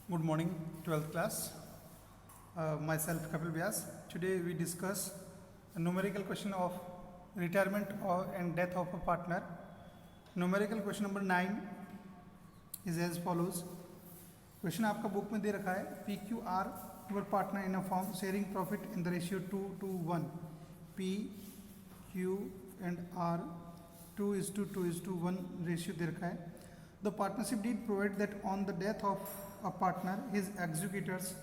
Good morning, 12th class. Myself Kapil Vyas. Today we discuss a numerical question of retirement and death of a partner. Numerical question number 9 is as follows. Question आपका book में दे रखा है PQR your partner in a firm sharing profit in the ratio 2:1. P, Q and R 2:2:1 ratio दे रखा है. The partnership deed provide that on the death of a partner, his executors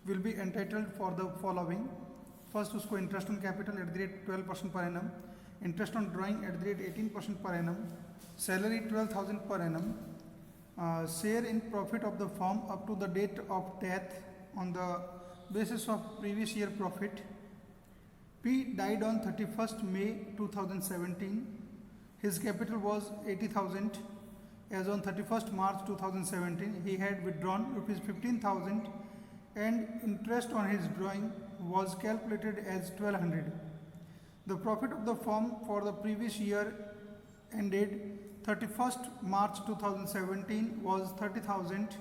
will be entitled for the following. First, उसको interest on capital at the rate 12% per annum, interest on drawing at the rate 18% per annum, salary 12,000 per annum, share in profit of the firm up to the date of death on the basis of previous year profit. P died on 31st May 2017. His capital was 80,000. As on 31st March 2017, he had withdrawn rupees 15,000 and interest on his drawing was calculated as 1200. The profit of the firm for the previous year ended 31st March 2017 was 30,000.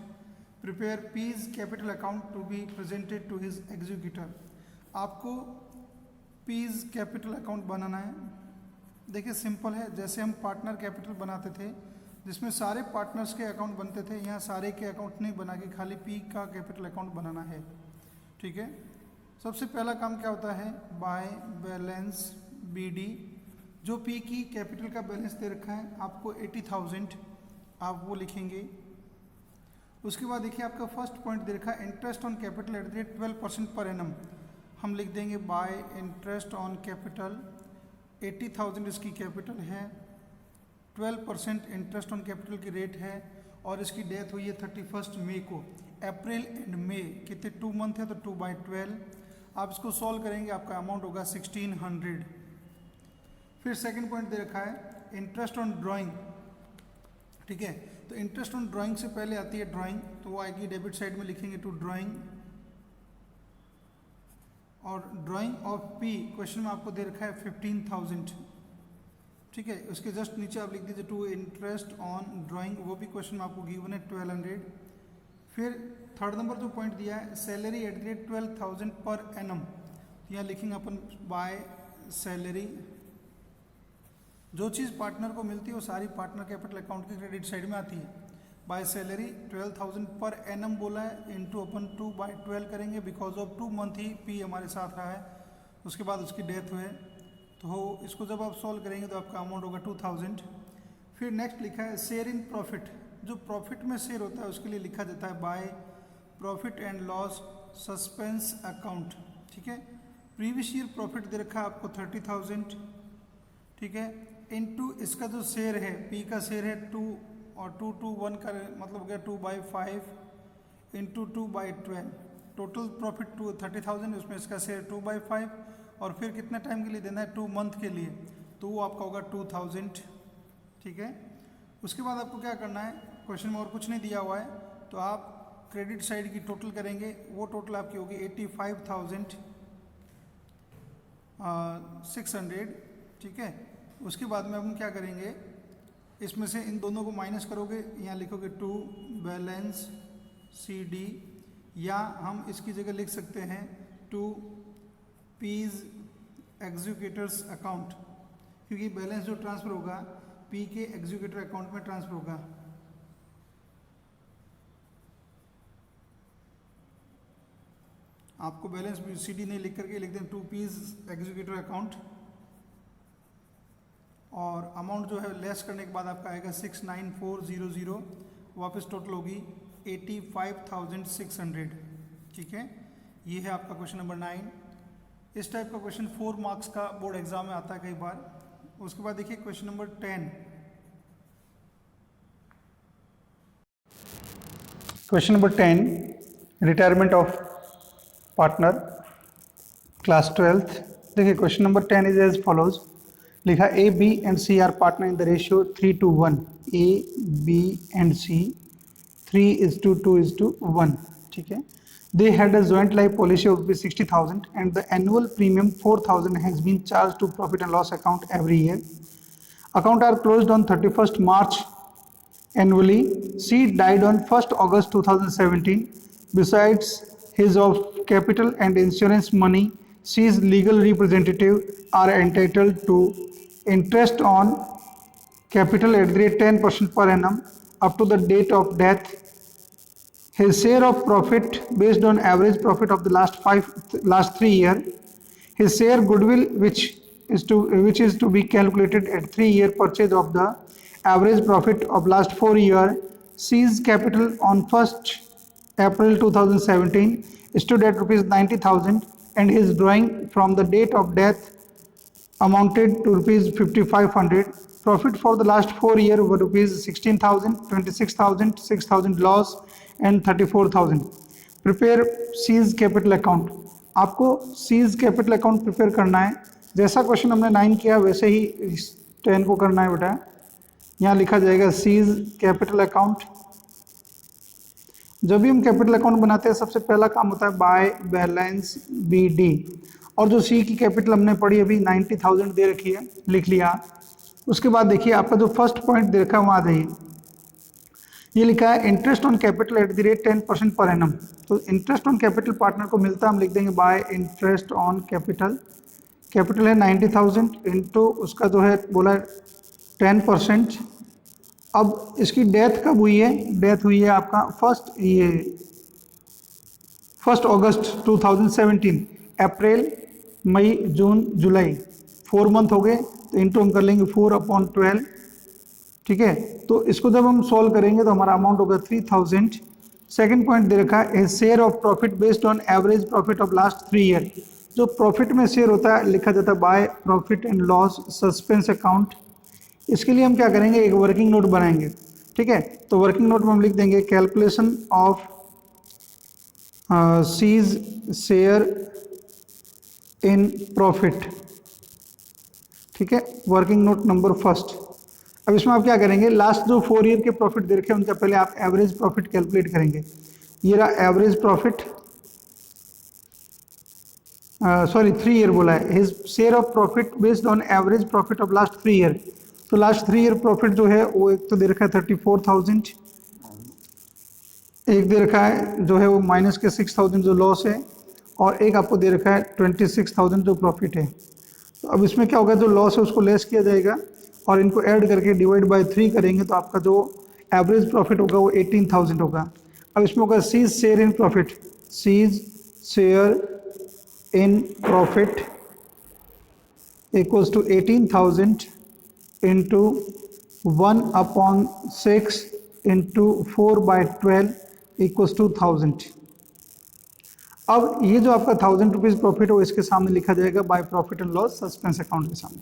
Prepare P's capital account to be presented to his executor. आपको P's capital account बनाना है. देखिए simple है, जैसे हम partner capital बनाते थे जिसमें सारे पार्टनर्स के अकाउंट बनते थे, यहाँ सारे के अकाउंट नहीं बना के खाली पी का कैपिटल अकाउंट बनाना है. ठीक है. सबसे पहला काम क्या होता है, बाय बैलेंस बीडी. जो पी की कैपिटल का बैलेंस दे रखा है आपको 80,000, आप वो लिखेंगे. उसके बाद देखिए आपका फर्स्ट पॉइंट दे रखा है interest on capital at the rate 12% per annum. हम लिख देंगे बाय इंटरेस्ट ऑन कैपिटल 80,000 इसकी कैपिटल है, 12% इंटरेस्ट ऑन कैपिटल की रेट है और इसकी डेथ हुई है 31st मई को. अप्रैल एंड मई कितने 2 मंथ है तो 2/12. आप इसको सॉल्व करेंगे आपका अमाउंट होगा 1600. फिर सेकंड पॉइंट दे रखा है इंटरेस्ट ऑन ड्राइंग. ठीक है, तो इंटरेस्ट ऑन ड्राइंग से पहले आती है ड्राइंग, तो वो आएगी डेबिट साइड में लिखेंगे टू ड्राइंग. और ड्राइंग ऑफ पी क्वेश्चन में आपको दे रखा है 15,000. ठीक है, उसके जस्ट नीचे आप लिख दीजिए टू इंटरेस्ट ऑन ड्राइंग, वो भी क्वेश्चन में आपको गिवन है 1200. फिर थर्ड नंबर जो पॉइंट दिया है salary at the rate 12,000 per annum, यहाँ लिखेंगे अपन बाय सैलरी. जो चीज़ पार्टनर को मिलती है वो सारी पार्टनर कैपिटल अकाउंट की क्रेडिट साइड में आती है. बाय सैलरी 12,000 पर एनम बोला है, इंटू अपन 2/12 करेंगे because of 2 month he P हमारे साथ रहा है. उसके बाद उसकी डेथ हुए, तो इसको जब आप सॉल्व करेंगे तो आपका अमाउंट होगा 2,000. फिर नेक्स्ट लिखा है शेयर इन प्रॉफिट. जो प्रॉफिट में शेयर होता है उसके लिए लिखा जाता है bye profit and loss suspense account. ठीक है, प्रीवियस ईयर प्रॉफिट दे रखा है आपको 30,000. ठीक है, इनटू इसका जो शेयर है पी का शेयर है 2 और 2:1 का मतलब हो गया 2/5 इंटू 2/12. टोटल प्रॉफिट 30,000, उसमें इसका शेयर 2/5 और फिर कितने टाइम के लिए देना है 2 मंथ के लिए, तो वो आपका होगा 2,000. ठीक है, उसके बाद आपको क्या करना है, क्वेश्चन में और कुछ नहीं दिया हुआ है तो आप क्रेडिट साइड की टोटल करेंगे, वो टोटल आपकी होगी 85,600. ठीक है, उसके बाद में हम क्या करेंगे, इसमें से इन दोनों को माइनस करोगे, यहाँ लिखोगे टू बैलेंस सी डी, या हम इसकी जगह लिख सकते हैं टू पीज एग्जीक्यूटर्स अकाउंट, क्योंकि बैलेंस जो ट्रांसफर होगा पी के एग्जीक्यूटर अकाउंट में ट्रांसफर होगा. आपको बैलेंस सीडी नहीं लिख करके लिख दें टू पीज एग्जीक्यूटर अकाउंट, और अमाउंट जो है लेस करने के बाद आपका आएगा 69400. वापस टोटल होगी 85,600. ठीक है, ये है आपका क्वेश्चन नंबर 9. इस टाइप का क्वेश्चन 4 मार्क्स का बोर्ड एग्जाम में आता है कई बार. उसके बाद देखिए question number 10. Question number 10 retirement of partner class 12th. देखिए question number 10 is as follows. लिखा A B and C are partner in the ratio 3:1. A B and C 3:2:1. ठीक है, they had a joint life policy of 60,000 and the annual premium 4,000 has been charged to profit and loss account every year. Account are closed on 31st March annually. C died on 1st August 2017. Besides his of capital and insurance money, C's legal representative are entitled to interest on capital at the rate 10% per annum up to the date of death. His share of profit based on average profit of the last 3 years. His share goodwill which is to be calculated at 3-year purchase of the average profit of last 4 years. C's capital on 1st April 2017 stood at rupees 90,000 and his drawing from the date of death amounted to rupees 5,500. Profit for the last 4 years were rupees 16,000, 26,000, 6,000 loss and 34,000. Prepare seize capital account. आपको seize capital account prepare करना है. जैसा question हमने 9 किया वैसे ही 10 को करना है बेटा. यहाँ लिखा जाएगा सीज कैपिटल अकाउंट. जब भी हम कैपिटल अकाउंट बनाते हैं सबसे पहला काम होता है बाय बैलेंस BD. और जो सी की कैपिटल हमने पढ़ी अभी 90,000 दे रखी है, लिख लिया. उसके बाद देखिए आपका जो फर्स्ट पॉइंट दे रखा है वहाँ जाइए. ये लिखा है interest on capital at the rate 10% per annum. तो इंटरेस्ट ऑन कैपिटल पार्टनर को मिलता है, हम लिख देंगे bye interest on capital. Capital है 90,000 इंटू उसका जो है बोला 10%. अब इसकी डेथ कब हुई है? डेथ हुई है आपका फर्स्ट अगस्त 2017. अप्रैल, मई, जून, जुलाई 4 मंथ हो गए. तो इंटू हम कर लेंगे 4/12. ठीक है. तो इसको जब हम सॉल्व करेंगे तो हमारा अमाउंट होगा 3,000. सेकंड पॉइंट दे रखा है share of profit based on average profit of last 3 year. जो प्रॉफिट में शेयर होता है लिखा जाता है bye profit and loss suspense account. इसके लिए हम क्या करेंगे, एक वर्किंग नोट बनाएंगे. ठीक है. तो वर्किंग नोट में हम लिख देंगे calculation of C's share in profit. ठीक है. Working note number first. अब इसमें आप क्या करेंगे, लास्ट जो 4 ईयर के प्रॉफिट दे रखे हैं उनका पहले आप एवरेज प्रॉफिट कैलकुलेट करेंगे. ये रहा एवरेज प्रॉफिट, सॉरी 3 ईयर बोला है. His share of profit based on average profit of last 3 year. तो लास्ट 3 ईयर प्रॉफिट जो है वो एक तो दे रखा है 34,000, एक दे रखा है जो है वो माइनस के 6,000 जो लॉस है, और एक आपको दे रखा है 26,000 जो प्रॉफिट है. तो अब इसमें क्या होगा, जो लॉस है उसको लेस किया जाएगा और इनको ऐड करके डिवाइड बाय 3 करेंगे तो आपका जो एवरेज प्रॉफिट होगा वो 18,000 होगा. अब इसमें होगा C's share in profit. C's share in profit equals to 18,000 into 1/6 into 4/12 equals to 1,000. अब ये जो आपका 1,000 रुपीज़ प्रॉफिट हो इसके सामने लिखा जाएगा by profit and loss suspense account के सामने.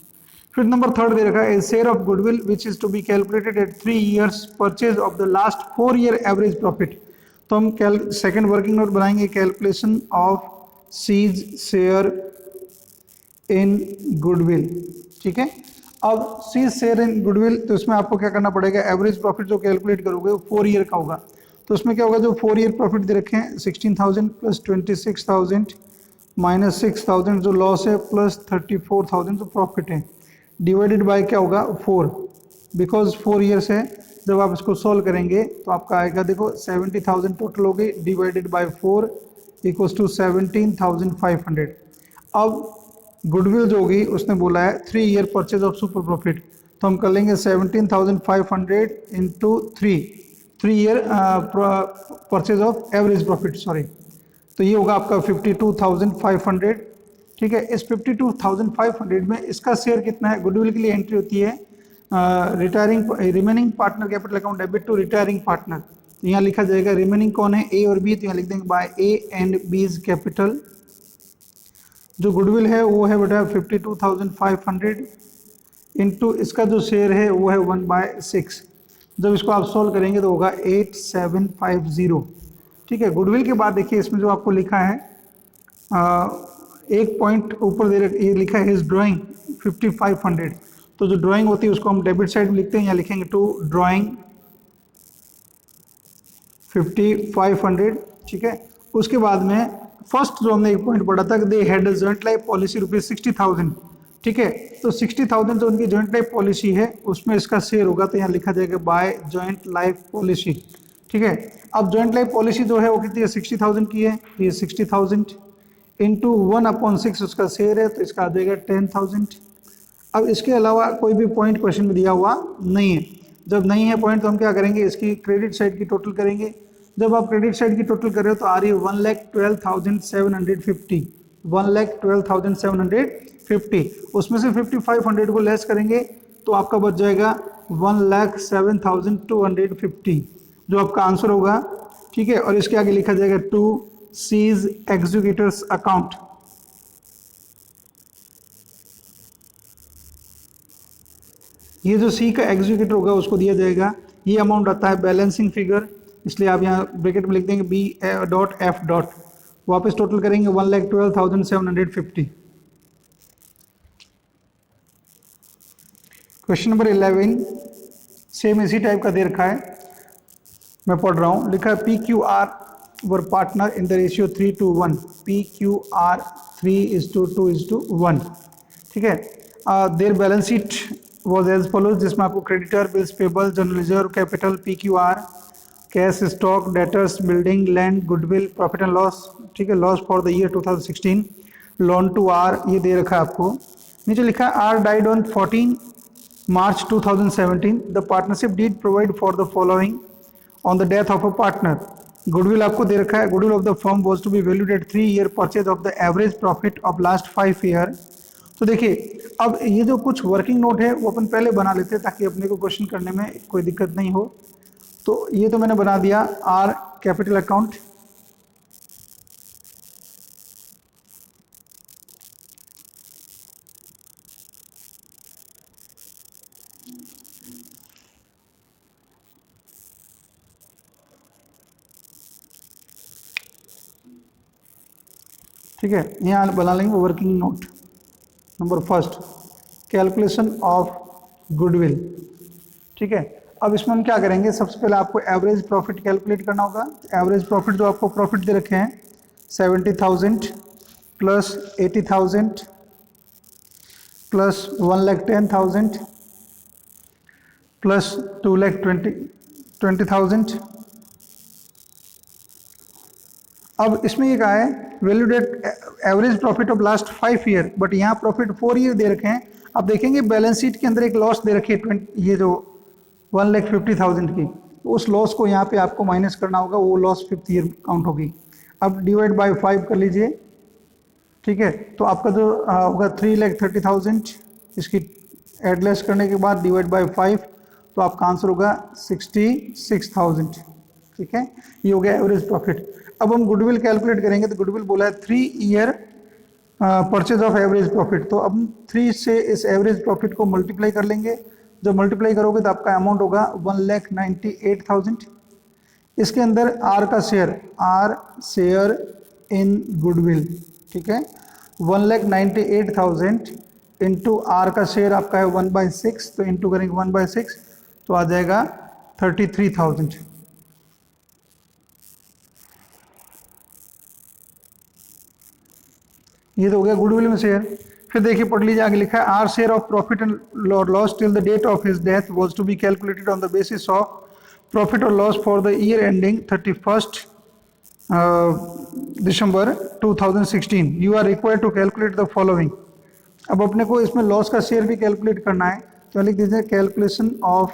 फिर नंबर 3 दे रखा है share of goodwill which is to be calculated at 3 years purchase of the last 4 year average profit. तो हम सेकंड वर्किंग नोट बनाएंगे calculation of C's share in goodwill. ठीक है. अब सीज शेयर इन गुडविल, तो इसमें आपको क्या करना पड़ेगा, एवरेज प्रॉफिट जो कैलकुलेट करोगे वो 4 ईयर का होगा. तो उसमें क्या होगा, जो 4 ईयर प्रॉफिट दे रखे हैं 16,000 प्लस 26,000 माइनस 6,000 जो लॉस है प्लस 34,000 जो प्रॉफिट है, डिवाइडेड बाय क्या होगा 4, बिकॉज 4 ईयर्स है. जब आप इसको सॉल्व करेंगे तो आपका आएगा देखो 70,000 टोटल हो गई, डिवाइडेड बाय 4 इक्वल्स टू 17,500. अब गुडविल जो होगी उसने बोला है 3 year purchase of super profit. तो हम कर लेंगे 17,500 into 3 year purchase of average profit, sorry. तो ये होगा आपका 52,500. ठीक है. इस 52,500 में इसका शेयर कितना है, गुडविल के लिए एंट्री होती है remaining partner capital account debit to retiring partner. तो यहाँ लिखा जाएगा रिमेनिंग कौन है, ए और बी. तो यहाँ लिख देंगे by A and B's capital. जो गुडविल है वो है बेटा 52,500 इंटू इसका जो शेयर है वो है 1/6. जब इसको आप सॉल्व करेंगे तो होगा 8750. ठीक है. गुडविल के बाद देखिए इसमें जो आपको लिखा है एक पॉइंट ऊपर दे ये लिखा है हिज ड्राइंग 5500. तो जो ड्राइंग होती है उसको हम डेबिट साइड में लिखते हैं, यहाँ लिखेंगे टू ड्राइंग 5500. ठीक है. उसके बाद में फर्स्ट जो हमने एक पॉइंट पढ़ा था, they had a joint life policy ₹60,000. ठीक है। तो 60,000 जो उनकी जॉइंट लाइफ पॉलिसी है उसमें इसका शेयर होगा, तो यहाँ लिखा जाएगा बाय जॉइंट लाइफ पॉलिसी। ठीक है। अब जॉइंट लाइफ पॉलिसी जो है वो कितनी है, 60,000 की है, ये 60,000 इंटू 1/6 उसका शेयर है, तो इसका आ जाएगा 10,000। अब इसके अलावा कोई भी पॉइंट क्वेश्चन में दिया हुआ नहीं है। जब नहीं है पॉइंट तो हम क्या करेंगे, इसकी क्रेडिट साइड की टोटल करेंगे। जब आप क्रेडिट साइड की टोटल कर रहे हो तो आ रही है 1,12,750, 1,12,750। उसमें से 5,500 को लेस करेंगे तो आपका बच जाएगा 1,07,250 जो आपका आंसर होगा। ठीक है। और इसके आगे लिखा जाएगा टू सीज एग्जीक्यूटर्स अकाउंट। ये जो सी का एग्जीक्यूटर होगा उसको दिया जाएगा, ये अमाउंट आता है बैलेंसिंग फिगर, इसलिए आप यहाँ ब्रैकेट में लिख देंगे B.F. वापस टोटल करेंगे 1,12,750। क्वेश्चन नंबर 11 सेम इसी टाइप का दे रखा है, मैं पढ़ रहा हूँ। लिखा है PQR were partner in the ratio 3:1, PQR 3:2:1। ठीक है। Their balance sheet was as follows, जिसमें आपको creditor, bills payable, general reserve, capital, PQR, cash, stock, debtors, building, land, goodwill, profit and loss. ठीक है। Loss for the year 2016, loan to R ये दे रखा है आपको। नीचे लिखा है R died on 14 March 2017, the partnership deed provide for the following on the death of a partner. Goodwill आपको दे रखा है, goodwill of the firm was to be valued at 3-year purchase of the average profit of last 5 year। तो देखिए अब ये जो कुछ वर्किंग नोट है वो अपन पहले बना लेते हैं ताकि अपने को क्वेश्चन करने में कोई दिक्कत नहीं हो। तो ये तो मैंने बना दिया आर कैपिटल अकाउंट, ठीक है। यहाँ बना लेंगे working note. Number first calculation of goodwill. ठीक है। अब इसमें हम क्या करेंगे, सबसे पहले आपको एवरेज प्रॉफिट कैलकुलेट करना होगा। एवरेज प्रॉफिट जो आपको प्रॉफिट दे रखे हैं 70,000 प्लस 80,000 प्लस 1,10,000 प्लस 2,20,000। अब इसमें ये कहा है valued at average profit of last 5 year, but यहाँ प्रॉफिट 4 year दे रखे हैं। अब देखेंगे बैलेंस शीट के अंदर एक लॉस दे रखी है ये जो 1,50,000 की, उस लॉस को यहाँ पे आपको माइनस करना होगा, वो लॉस 5th year काउंट होगी। अब डिवाइड बाय 5 कर लीजिए। ठीक है। तो आपका जो होगा 3,30,000, इसकी एडलेस करने के बाद डिवाइड बाय 5 तो आपका आंसर होगा 66,000। ठीक है। ये हो गया एवरेज प्रॉफिट। अब हम गुडविल कैलकुलेट करेंगे, तो गुडविल बोला है 3 year purchase of average profit. तो अब 3 से इस एवरेज प्रॉफिट को मल्टीप्लाई कर लेंगे। जब मल्टीप्लाई करोगे तो आपका अमाउंट होगा 1,98,000। इसके अंदर आर का share, R share in goodwill. ठीक है। 1,98,000 इंटू आर का शेयर आपका है 1/6, तो इंटू करेंगे 1/6 तो आ जाएगा 33,000। ये तो हो गया गुडविल में शेयर। फिर देखिए पढ़ लीजिए आगे लिखा है R share of profit and loss till the date of his death was to be calculated on the basis of profit और loss for the year ending 31st December 2016। You are required to calculate the following. अब अपने को इसमें loss का share भी calculate करना है, तो लिख दीजिए calculation of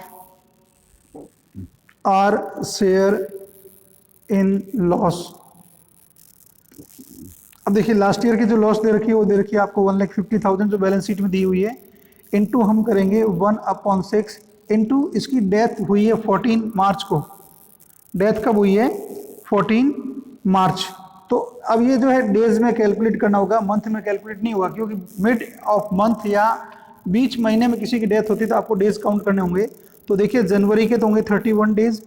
R share in loss. अब देखिए लास्ट ईयर की जो लॉस दे रखी है वो दे रखी है आपको 1,50,000 जो बैलेंस शीट में दी हुई है, इनटू हम करेंगे 1/6 इनटू इसकी डेथ हुई है 14 मार्च को। डेथ कब हुई है? 14 मार्च। तो अब ये जो है डेज में कैलकुलेट करना होगा, मंथ में कैलकुलेट नहीं होगा, क्योंकि मिड ऑफ मंथ या बीच महीने में किसी की डेथ होती है तो आपको डेज काउंट करने होंगे। तो देखिए जनवरी के तो होंगे 31 डेज।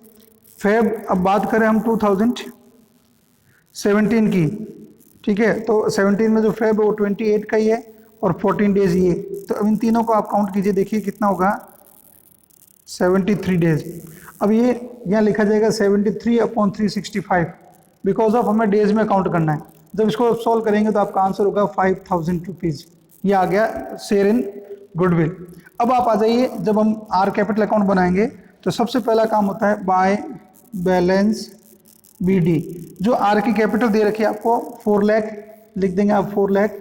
फेब अब बात करें हम 2017 की, ठीक है, तो 17 में जो फेब है वो 28 का ही है और 14 डेज ये। तो अब इन तीनों को आप काउंट कीजिए, देखिए कितना होगा 73 डेज। अब ये यहाँ लिखा जाएगा 73/365 बिकॉज ऑफ हमें डेज में काउंट करना है। जब इसको सॉल्व करेंगे तो आपका आंसर होगा 5,000 रुपीज़। ये आ गया शेयर इन गुडविल। अब आप आ जाइए, जब हम आर कैपिटल अकाउंट बनाएंगे तो सबसे पहला काम होता है बाय बैलेंस बीडी। जो आर की कैपिटल दे रखी है आपको 4 लाख, लिख देंगे आप 4 लाख।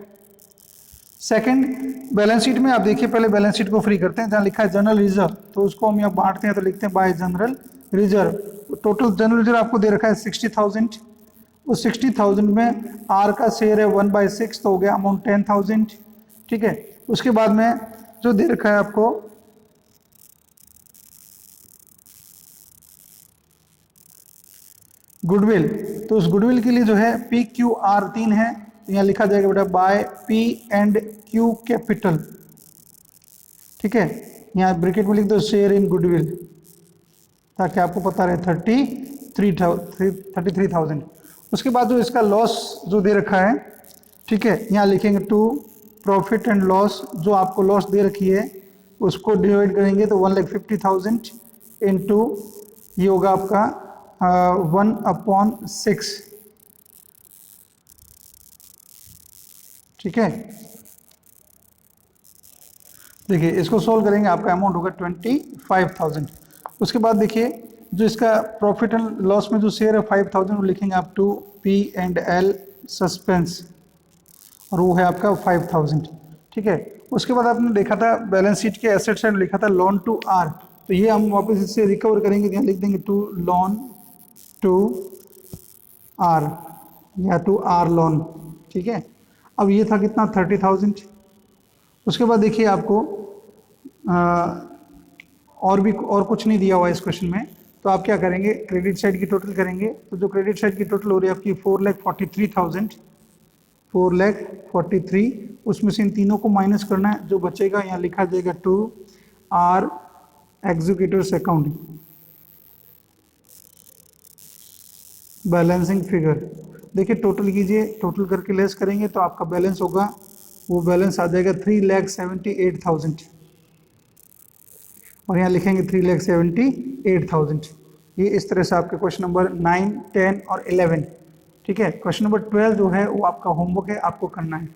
सेकंड, बैलेंस शीट में आप देखिए, पहले बैलेंस शीट को फ्री करते हैं, जहाँ लिखा है जनरल रिजर्व तो उसको हम यहाँ बांटते हैं, तो लिखते हैं bye general reserve. Total general reserve आपको दे रखा है 60,000। उस 60,000 में आर का शेयर है 1/6, तो हो गया अमाउंट 10,000। ठीक है, उसके बाद में जो दे रखा है आपको गुडविल, तो उस गुडविल के लिए जो है PQR 3 है, तो यहाँ लिखा जाएगा बेटा बाय P&Q कैपिटल। ठीक है, यहाँ ब्रैकेट में लिख दो शेयर इन गुडविल, ताकि आपको पता रहे 33,000। उसके बाद जो इसका लॉस जो दे रखा है, ठीक है, यहाँ लिखेंगे टू प्रॉफिट एंड लॉस। जो आपको लॉस दे रखी है उसको डिवाइड करेंगे तो 1,50,000 इंटू ये होगा आपका 1/6। ठीक है, देखिए इसको सोल्व करेंगे, आपका अमाउंट होगा 25,000। उसके बाद देखिए जो इसका प्रॉफिट एंड लॉस में जो शेयर है 5,000 वो लिखेंगे आप टू P&L सस्पेंस, और वो है आपका 5,000। ठीक है, उसके बाद आपने देखा था बैलेंस शीट के एसेट साइड लिखा था लोन टू आर, तो ये हम वापस इससे रिकवर करेंगे, यहाँ लिख देंगे टू लोन टू आर या टू आर लोन। ठीक है, अब ये था कितना 30,000। उसके बाद देखिए आपको और कुछ नहीं दिया हुआ इस क्वेश्चन में, तो आप क्या करेंगे क्रेडिट साइड की टोटल करेंगे। तो जो क्रेडिट साइड की टोटल हो रही है आपकी 4,43,000, 4,43, उसमें से इन तीनों को माइनस करना है, जो बचेगा यहाँ लिखा जाएगा to R executives account balancing figure. देखिए टोटल कीजिए, टोटल करके लेस करेंगे तो आपका बैलेंस होगा, वो बैलेंस आ जाएगा 3,78,000, और यहाँ लिखेंगे 3,78,000। ये इस तरह से आपके क्वेश्चन नंबर 9, 10 और 11। ठीक है, क्वेश्चन नंबर 12 जो है वो आपका होमवर्क है, आपको करना है।